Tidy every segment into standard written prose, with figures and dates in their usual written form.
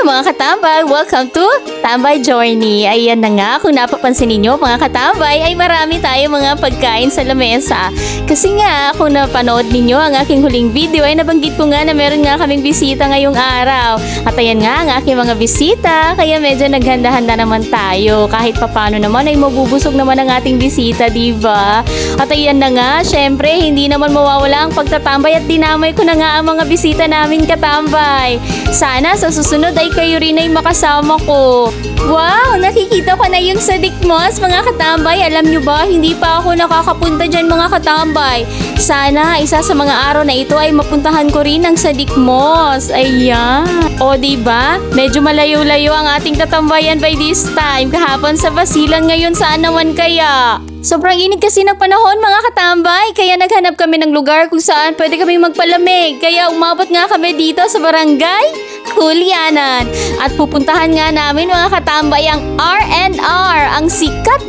mga katambay! Welcome to Tambay Journey. Ayan na nga, kung napapansin ninyo mga katambay, ay marami tayo mga pagkain sa lamesa. Kasi nga, kung napanood ninyo ang aking huling video, ay nabanggit ko nga na meron nga kaming bisita ngayong araw. At ayan nga ang aking mga bisita, kaya medyo naghanda-handa naman tayo. Kahit papano naman ay mabubusog naman ang ating bisita, diba? At ayan na nga, syempre, hindi naman mawawala ang pagtatambay at dinamay ko na nga ang mga bisita namin katambay. Sana sa susunod ay kayo rin ay makasama ko. Wow! Nakikita ko na yung sa Dikmos mga katambay. Alam nyo ba, hindi pa ako nakakapunta dyan mga katambay. Sana isa sa mga araw na ito ay mapuntahan ko rin ang sa Dikmos. Ayan. O diba? Medyo malayo-layo ang ating katambayan by this time. Kahapon sa Basilan, ngayon saan naman kaya? Sobrang init kasi ng panahon mga katambay, kaya naghanap kami ng lugar kung saan pwede kami magpalamig. Kaya umabot nga kami dito sa barangay Kulianan. At pupuntahan nga namin mga katambay ang R&R, ang sikat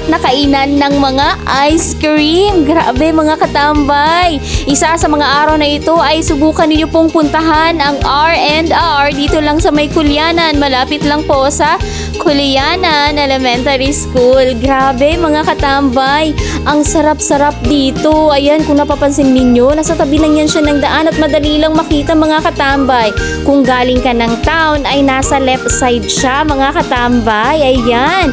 na kainan ng mga ice cream. Grabe mga katambay. Isa sa mga araw na ito ay subukan niyo pong puntahan ang R&R dito lang sa may Kulianan. Malapit lang po sa Kulianan Elementary School. Grabe mga katambay, ang sarap-sarap dito. Ayan, kung napapansin ninyo, nasa tabi lang yan siya ng daan at madali lang makita mga katambay. Kung galing ka ng town ay nasa left side siya mga katambay. Ayan.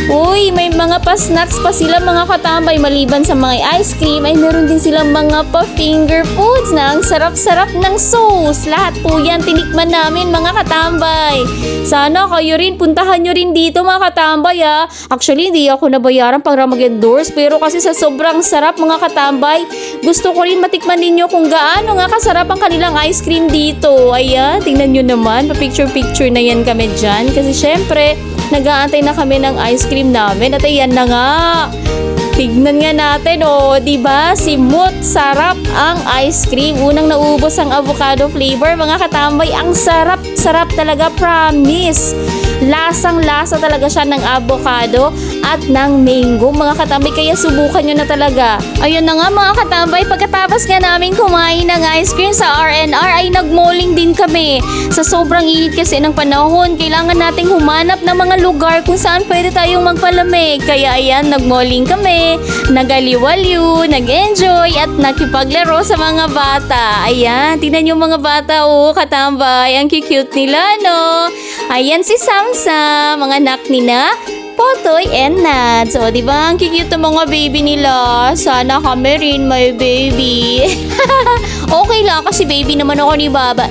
Uy, may mga pa-snacks pa sila mga katambay. Maliban sa mga ice cream, ay meron din silang mga pa-finger foods na ang sarap-sarap ng sauce. Lahat po yan tinikman namin mga katambay. Sana kayo rin, puntahan nyo rin dito mga katambay ha. Actually, hindi ako nabayaran para mag-endorse, pero kasi sa sobrang sarap mga katambay, gusto ko rin matikman ninyo kung gaano nga kasarap ang kanilang ice cream dito. Ayan, tingnan nyo naman, pa-picture-picture na yan kami dyan. Kasi syempre, nag-aantay na kami ng ice cream namin at ayan na nga. Tignan nga natin, oh, diba? Simut, sarap ang ice cream. Unang naubos ang avocado flavor, mga katambay. Ang sarap talaga, promise. Lasang-lasa talaga siya ng avocado at ng mango, mga katambay. Kaya subukan nyo na talaga. Ayun na nga, mga katambay. Pagkatapos nga namin kumain ng ice cream sa R&R, ay nag-malling din kami. Sa sobrang init kasi ng panahon, kailangan nating humanap ng mga lugar kung saan pwede tayong magpalamig. Kaya ayan, nag-malling kami. Nagaliwaliw, nag-enjoy at nakipaglaro sa mga bata. Ayan, tingnan yung mga bata, oh, katambay. Ang cute nila, no? Ayan si Samsam, mga anak nila Potoy and Nads. So, di ba ang cute ng mga baby nila? Sana kami rin may baby. Okay lang kasi baby naman ako ni Baba.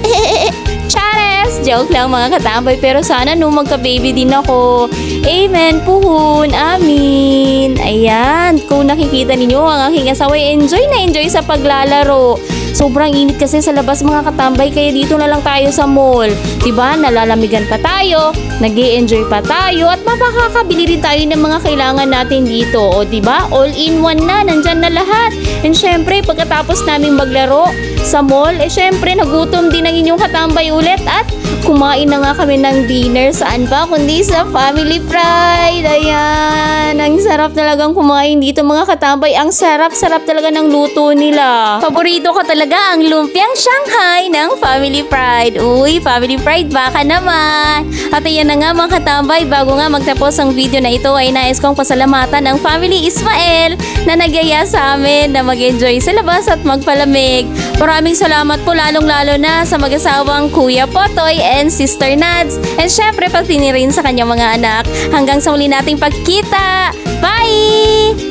Chares! Joke lang mga katambay, pero sana nung magka-baby din ako. Amen, puhun, amin. Ayan, kung nakikita ninyo ang aking asawa, enjoy na enjoy sa paglalaro. Sobrang init kasi sa labas mga katambay, kaya dito na lang tayo sa mall. Diba, nalalamigan pa tayo, nag-e-enjoy pa tayo, at mapakakabili rin tayo ng mga kailangan natin dito. O diba, all in one na, nandyan na lahat. And syempre, pagkatapos namin maglaro sa mall, syempre, nagutom din ang inyong katambay ulit at kumain na nga kami ng dinner. Saan pa kundi sa Family Pride. Ayan, ang sarap talagang kumain dito mga katambay. Ang sarap-sarap talaga ng luto nila. Paborito ko talaga ang lumpiang Shanghai ng Family Pride. Uy, Family Pride, baka naman. At ayan na nga mga katambay, bago nga magtapos ang video na ito, ay nais kong pasalamatan ang Family Ismael na nagyaya sa amin na mag-enjoy sa labas at magpalamig. Maraming salamat po, lalong-lalo na sa mag-asawang Kuya Potoy and Sister Nads. And syempre, pati rin sa kanyang mga anak. Hanggang sa muli nating pagkikita. Bye!